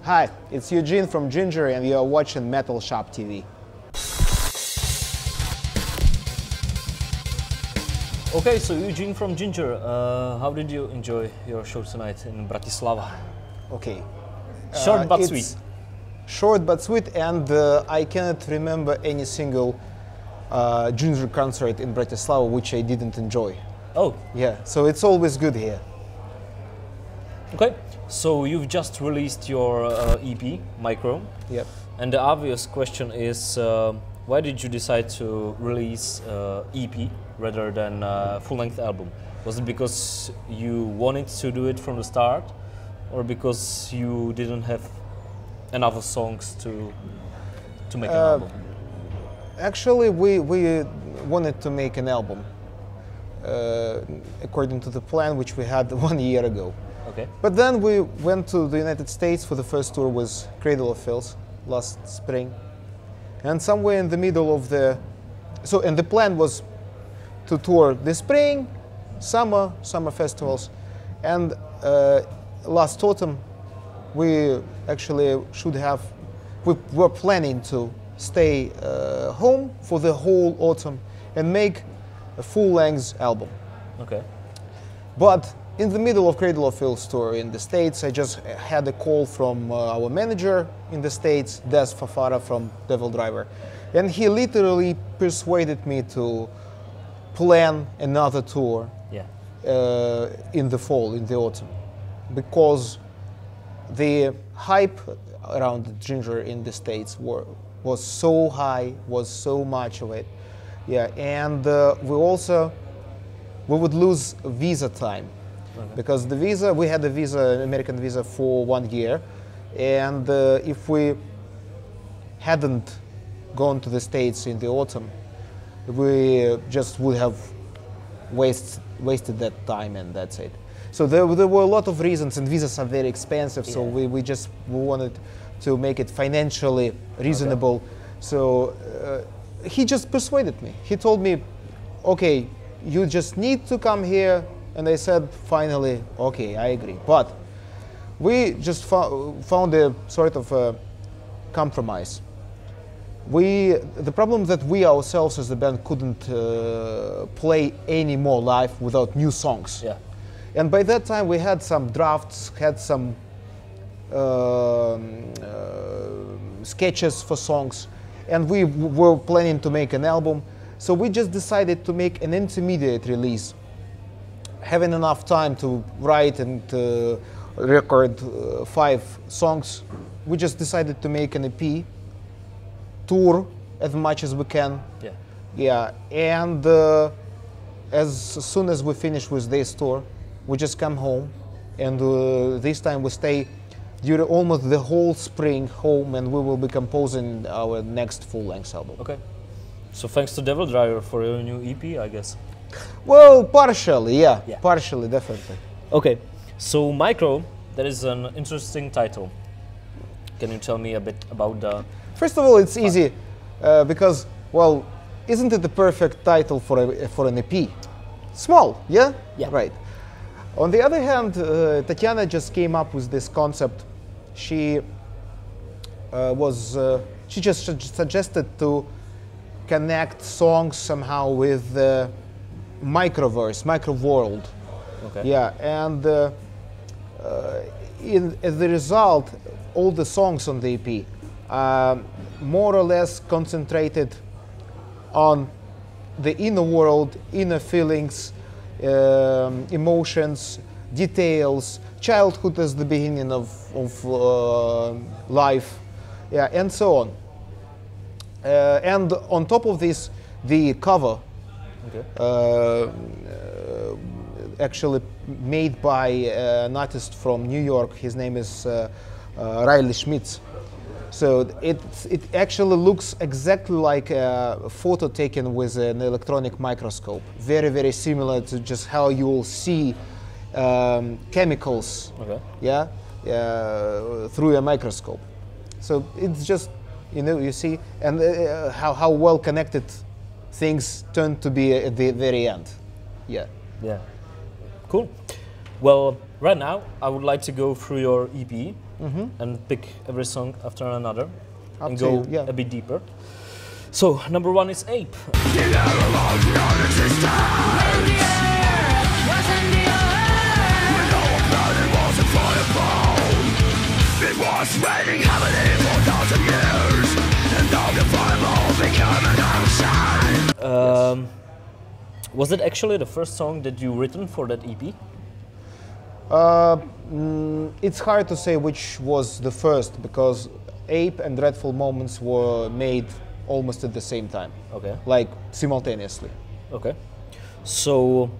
Hi, it's Eugene from Jinjer and you are watching Metalshop TV. Okay, so Eugene from Jinjer, how did you enjoy your show tonight in Bratislava? Okay. Short but sweet. Short but sweet, and I cannot remember any single Jinjer concert in Bratislava which I didn't enjoy. Oh. Yeah, so it's always good here. Okay, so you've just released your EP, Micro. Yep. And the obvious question is, why did you decide to release EP rather than full-length album? Was it because you wanted to do it from the start, or because you didn't have enough songs to make an album? Actually, we wanted to make an album according to the plan which we had 1 year ago. Okay. But then we went to the United States for the first tour with Cradle of Filth last spring. And somewhere in the middle of the... and the plan was to tour this spring, summer festivals. And last autumn, we actually we were planning to stay home for the whole autumn and make a full-length album. Okay. But in the middle of Cradle of Filth tour in the States, I just had a call from our manager in the States, Des Fafara from Devil Driver. And he literally persuaded me to plan another tour in the fall, in the autumn. Because the hype around Jinjer in the States was so high, was so much of it. Yeah, and we would lose visa time. Okay. Because the visa, we had an American visa for 1 year, and if we hadn't gone to the States in the autumn, we just would have wasted that time, and that's it. So there were a lot of reasons, and visas are very expensive, so we wanted to make it financially reasonable. Okay. So he just persuaded me. He told me, okay, you just need to come here. And I said, finally, okay, I agree. But we just found a sort of a compromise. The problem that we ourselves as the band couldn't play any more live without new songs. Yeah. And by that time we had some drafts, had some sketches for songs, and we were planning to make an album. So we just decided to make an intermediate release. Having enough time to write and record 5 songs, we just decided to make an EP, tour as much as we can. Yeah. Yeah, and as soon as we finish with this tour, we just come home, and this time we stay during almost the whole spring home, and we will be composing our next full-length album. Okay. So thanks to Devil Driver for your new EP, I guess. Well, partially, yeah. Partially, definitely. Okay, so Micro, that is an interesting title. Can you tell me a bit about the... First of all, it's easy, because, well, isn't it the perfect title for an EP? Small, yeah? Yeah. Right. On the other hand, Tatiana just came up with this concept. She just suggested to connect songs somehow with the microverse, micro world. Okay. Yeah, and as a result, all the songs on the EP are more or less concentrated on the inner world, inner feelings, emotions, details, childhood as the beginning of life, yeah, and so on. And on top of this, the cover, actually made by an artist from New York. His name is Riley Schmitz. So it actually looks exactly like a photo taken with an electronic microscope. Very, very similar to just how you will see chemicals, through a microscope. So it's just, you see, and how well connected things turn to be at the very end. Yeah. Yeah. Cool. Well, right now I would like to go through your EP and pick every song after another Up and to go you, yeah. a bit deeper. So number 1 is Ape. It was raining heavily for 1,000 years, and now the fireball became an ocean. Was it actually the first song that you written for that EP? It's hard to say which was the first, because Ape and Dreadful Moments were made almost at the same time, Okay. like simultaneously. Okay. So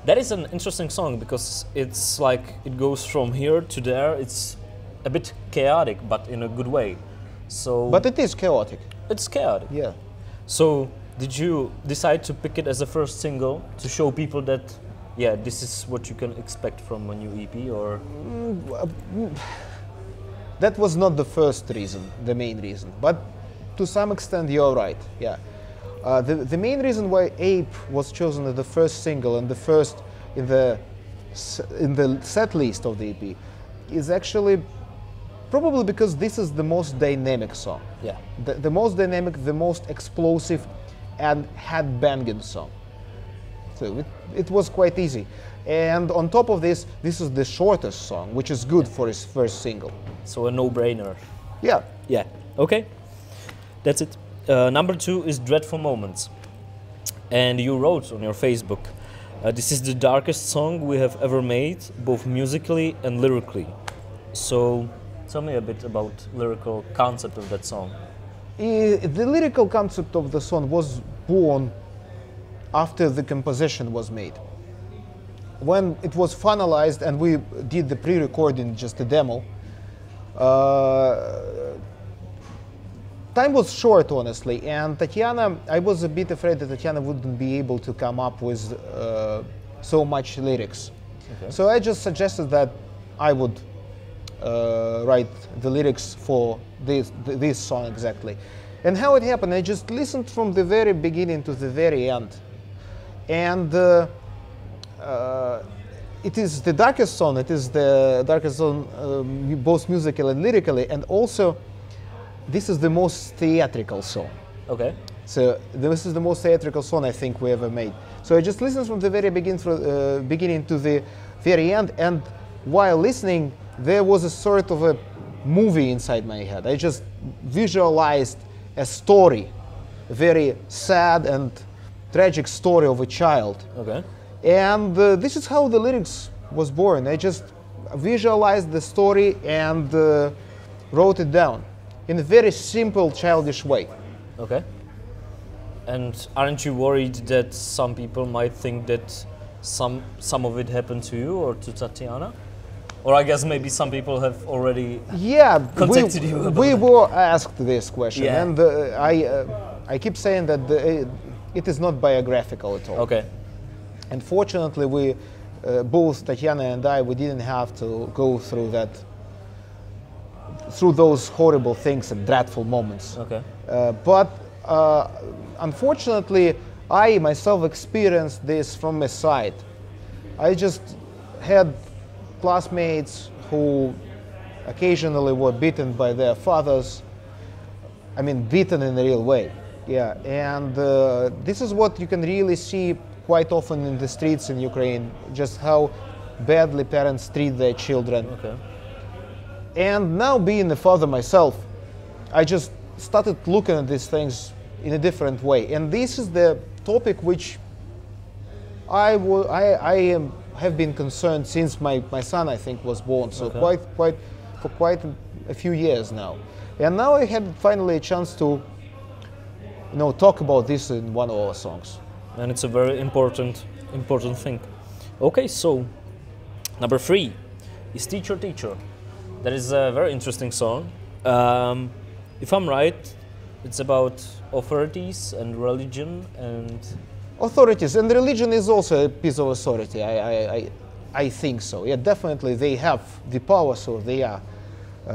that is an interesting song because it's like it goes from here to there. It's a bit chaotic, but in a good way. So But it is chaotic, it's chaotic. yeah. So did you decide to pick it as a first single to show people that, yeah, this is what you can expect from a new EP, or? That was not the first reason, the main reason, but to some extent you're right, yeah. The main reason why Ape was chosen as the first single and the first in the set list of the EP is actually probably because this is the most dynamic song. Yeah. The most dynamic, the most explosive and head-banging song. So it was quite easy. And on top of this, this is the shortest song, which is good for his first single. So a no-brainer. Yeah. Yeah. Okay. That's it. Number 2 is Dreadful Moments. And you wrote on your Facebook, this is the darkest song we have ever made, both musically and lyrically. So tell me a bit about lyrical concept of that song. The lyrical concept of the song was born after the composition was made. When it was finalized and we did the pre-recording, just a demo, time was short, honestly, and Tatiana, I was a bit afraid that Tatiana wouldn't be able to come up with so much lyrics. Okay. So I just suggested that I would write the lyrics for this song exactly. And how it happened, I just listened from the very beginning to the very end. And it is the darkest song, it is the darkest song both musically and lyrically, and also this is the most theatrical song. Okay. So this is the most theatrical song I think we ever made. So I just listened from the very beginning to the very end, and while listening, there was a sort of a movie inside my head. I just visualized a story, a very sad and tragic story of a child. Okay. And this is how the lyrics was born. I just visualized the story and wrote it down in a very simple, childish way. Okay. And aren't you worried that some people might think that some of it happened to you or to Tatiana? Or I guess maybe some people have already contacted you about we that. were asked this question, Yeah. and I keep saying that it is not biographical at all. Okay. Unfortunately, we both Tatiana and I, we didn't have to go through those horrible things and dreadful moments. Okay. But unfortunately, I myself experienced this from my side. I just had classmates who occasionally were beaten by their fathers. I mean, beaten in a real way. Yeah, and this is what you can really see quite often in the streets in Ukraine, just how badly parents treat their children. Okay. And now being a father myself, I just started looking at these things in a different way. And this is the topic which I have been concerned since my son, I think, was born. So Okay. for quite a few years now. And now I had finally a chance to, talk about this in one of our songs. And it's a very important thing. Okay, so number 3 is Teacher Teacher. That is a very interesting song. If I'm right, it's about authorities and religion and... Authorities, and religion is also a piece of authority. I think so. Yeah, definitely they have the power, so they are.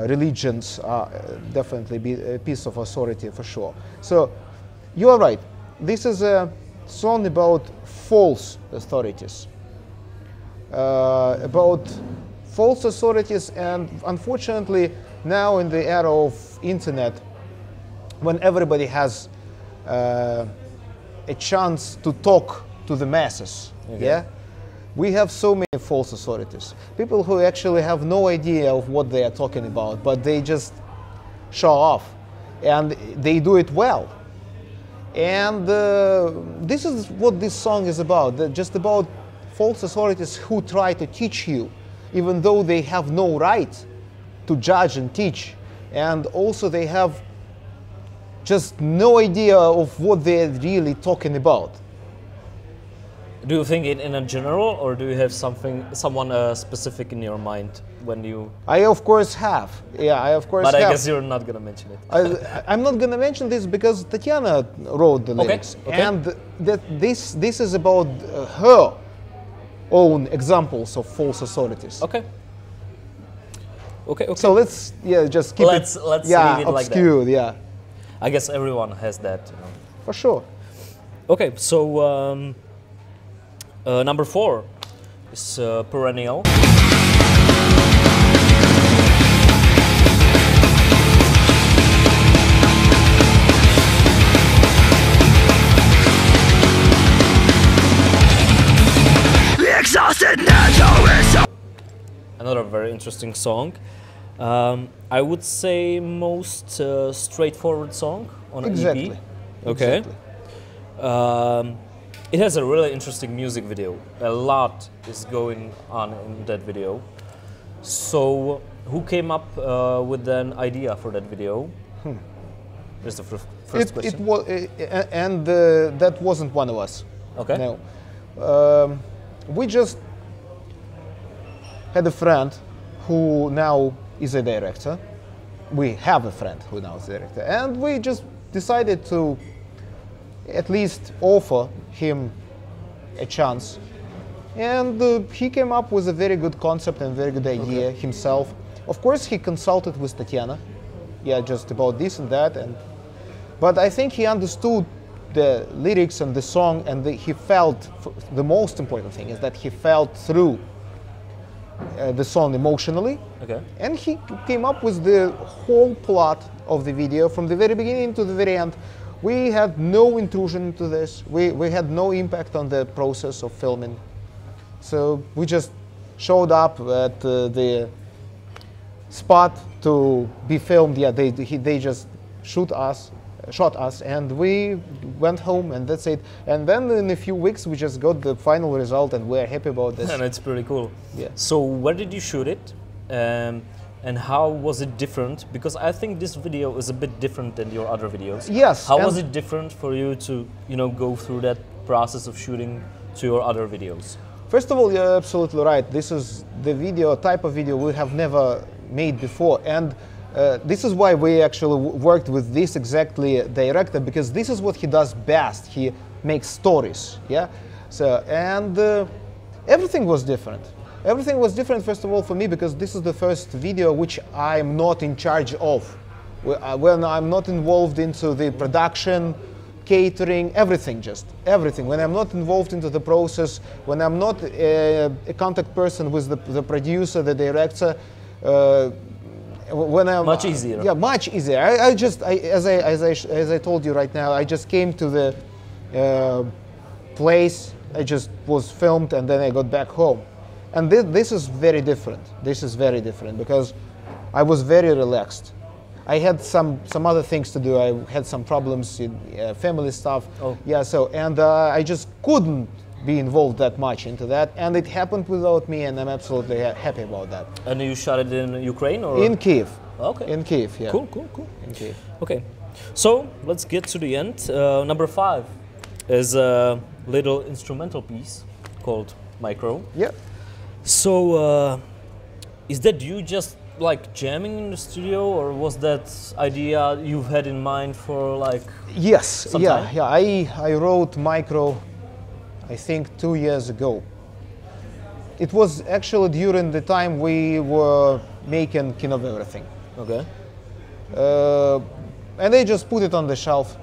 Religions are definitely a piece of authority for sure. So you are right. This is a song about false authorities, about false authorities, and unfortunately now in the era of internet, when everybody has a chance to talk to the masses, yeah, we have so many false authorities. People who actually have no idea of what they are talking about, but they just show off, and they do it well. And this is what this song is about, just about false authorities who try to teach you, even though they have no right to judge and teach. And also they have just no idea of what they're really talking about. Do you think it in a general, or do you have someone specific in your mind when you? I of course have. Yeah, I of course but have. I guess you're not gonna mention it. I'm not gonna mention this because Tatiana wrote the lyrics, okay. and this is about her own examples of false authorities. Okay. Okay. Okay. So let's just keep let's it leave it like that. obscure. Yeah, I guess everyone has that. You know. for sure. Okay, so number 4 is perennial. Exhausted natural. Another very interesting song. I would say most straightforward song on an Exactly. EP. Okay. Exactly. It has a really interesting music video. A lot is going on in that video. So, who came up with an idea for that video? That's the first question. It was, and that wasn't one of us. Okay. No. We just had a friend who now is a director. We have a friend who now is a director, and we just decided to at least offer him a chance. And he came up with a very good concept and very good idea himself. Of course, he consulted with Tatiana, just about this and that. But I think he understood the lyrics and the song, and he felt, the most important thing is that he felt through the song emotionally. Okay. And he came up with the whole plot of the video from the very beginning to the very end. We had no intrusion into this. We had no impact on the process of filming. So we just showed up at the spot to be filmed. Yeah, they just shot us, and we went home, and that's it. And then in a few weeks, we just got the final result, and we're happy about this. And it's pretty cool. Yeah. So where did you shoot it? And how was it different? Because I think this video is a bit different than your other videos. Yes. How was it different for you to, go through that process of shooting to your other videos? First of all, you're absolutely right. This is the type of video we have never made before, and this is why we actually worked with this exactly director, because this is what he does best. He makes stories, yeah. So everything was different. Everything was different, first of all, for me, because this is the first video which I'm not in charge of. When I'm not involved into the production, catering, everything. When I'm not involved into the process, when I'm not a contact person with the producer, the director, when I'm much easier. Yeah, much easier. As I told you right now, I just came to the place. I just was filmed, and then I got back home. And this is very different. This is very different because I was very relaxed. I had some other things to do. I had some problems in family stuff. Oh. Yeah. So I just couldn't be involved that much into that, and it happened without me, and I'm absolutely happy about that. And you shot it in Ukraine or? In Kiev. Okay. In Kiev. Yeah. Cool. In Kiev. Okay. So let's get to the end. Number 5 is a little instrumental piece called Micro. Yeah. So, is that you just like jamming in the studio, or was that idea you've had in mind for like? Yes. some Yeah. time? Yeah. I wrote Micro, I think 2 years ago. It was actually during the time we were making King of Everything. Okay. And they just put it on the shelf.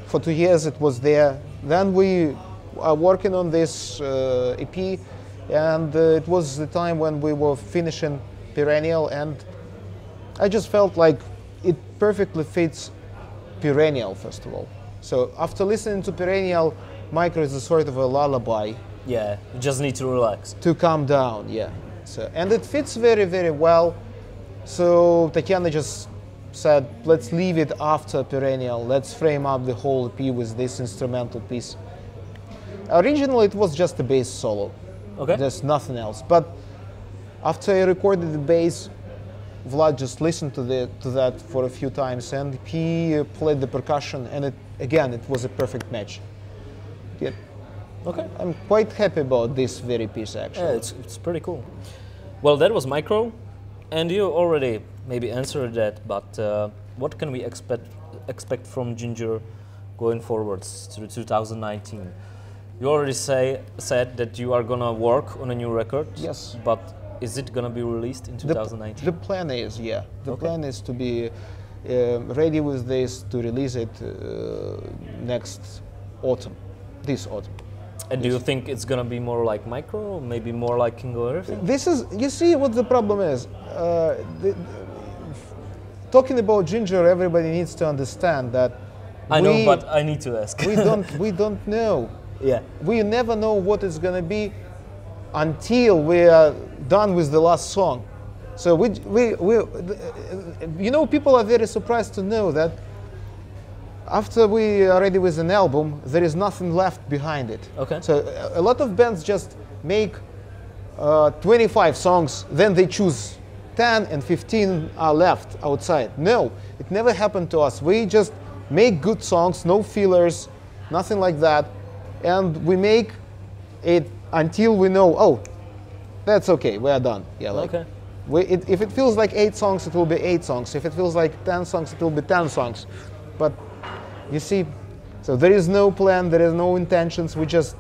For 2 years it was there. Then we are working on this EP, and it was the time when we were finishing Perennial, and I just felt like it perfectly fits Perennial, first of all. So after listening to Perennial, Micro is a sort of a lullaby. Yeah, you just need to relax. To calm down, yeah. So, and it fits very, very well. So Tatiana just said, let's leave it after Perennial. Let's frame up the whole EP with this instrumental piece. Originally, it was just a bass solo. Okay. There's nothing else. But after I recorded the bass, Vlad just listened to that for a few times, and he played the percussion, and it was a perfect match. Yeah. Okay. I'm quite happy about this very piece, actually. Yeah, it's pretty cool. Well, that was Micro, and you already maybe answered that, but what can we expect from Jinjer going forwards through 2019? You already said that you are gonna work on a new record. Yes. But is it gonna be released in 2019? The plan is, yeah. The Okay. plan is to be ready with this, to release it next autumn, this autumn. And do you think it's gonna be more like Micro, or maybe more like King of Everything? This is, you see what the problem is. Talking about Jinjer, everybody needs to understand that I know, but I need to ask. we don't know. Yeah. We never know what it's gonna be until we are done with the last song. So you know, people are very surprised to know that after we are ready with an album, there is nothing left behind it. Okay. So a lot of bands just make 25 songs, then they choose 10 and 15 are left outside. No, it never happened to us. We just make good songs, no fillers, nothing like that. And we make it until we know, oh, that's okay, we are done. Yeah, like, Okay. If it feels like 8 songs, it will be 8 songs. If it feels like 10 songs, it will be 10 songs. But you see, so there is no plan, there is no intentions. We just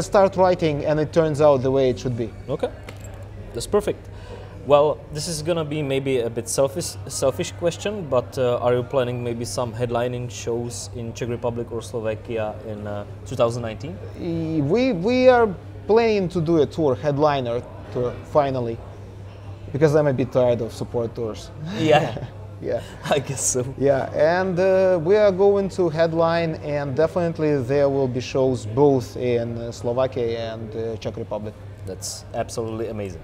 start writing, and it turns out the way it should be. Okay, that's perfect. Well, this is gonna be maybe a bit selfish question, but are you planning maybe some headlining shows in Czech Republic or Slovakia in 2019? We are planning to do a tour, headliner tour, finally, because I'm a bit tired of support tours. Yeah, Yeah. I guess so. Yeah, and we are going to headline, and definitely there will be shows both in Slovakia and Czech Republic. That's absolutely amazing.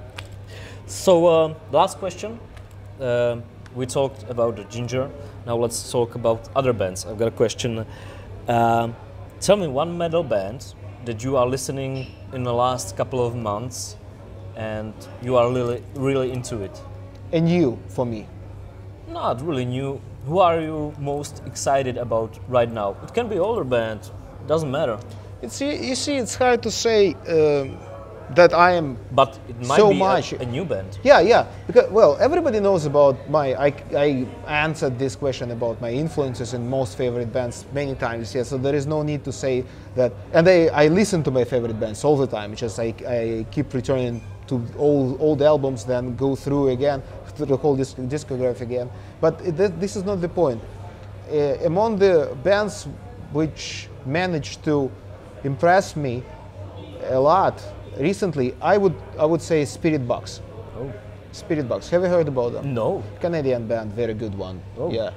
So, last question. We talked about the Jinjer. Now let's talk about other bands. I've got a question. Tell me one metal band that you are listening in the last couple of months, and you are really into it. And you, for me. Not really new. Who are you most excited about right now? It can be older band. Doesn't matter. You see, it's hard to say that I am. But it might So be much. a new band. Yeah. Because, well, everybody knows about I answered this question about my influences in most favorite bands many times. Yeah, so there is no need to say that. And I listen to my favorite bands all the time. Just I keep returning to old albums, then go through again to the whole discography again. But this is not the point. Among the bands which managed to impress me a lot recently, I would say Spirit Box. Oh. Spirit Box. Have you heard about them? No. Canadian band, very good one. Oh. Yeah,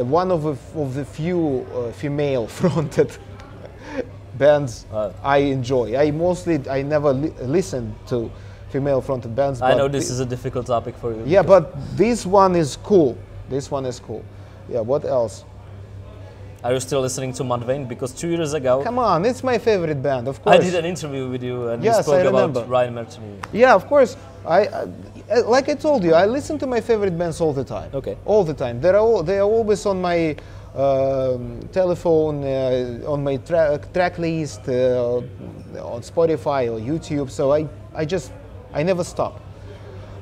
one of the few female-fronted bands I enjoy. I never listen to female-fronted bands. I know this is a difficult topic for you. Yeah, but this one is cool. This one is cool. Yeah. What else? Are you still listening to Mudvayne? Because 2 years ago, Come on, it's my favorite band, of course. I did an interview with you and Yes, you spoke I remember. about Ryan Mertony. Yeah, of course. I like I told you, I listen to my favorite bands all the time. Okay. All the time. They are always on my telephone, on my track list, on Spotify or YouTube. So I never stop.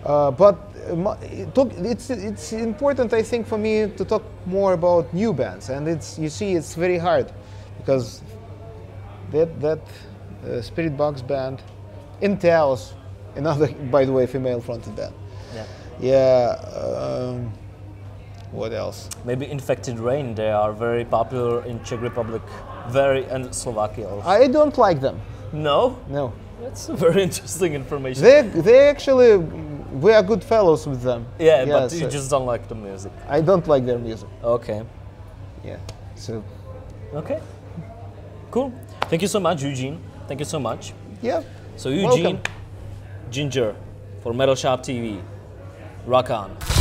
But it's important, I think, for me to talk more about new bands, and it's very hard because that Spirit Box band, Intel's another, by the way, female-fronted band. Yeah. Yeah. What else? Maybe Infected Rain. They are very popular in Czech Republic, and Slovakia also. I don't like them. No? No. That's very interesting information. They actually, we are good fellows with them. Yeah, but Yes, you just don't like the music. I don't like their music. Okay. Yeah. So. Okay. Cool. Thank you so much, Eugene. Thank you so much. Yeah. So Eugene, Welcome. Jinjer for Metalshop TV. Rock on.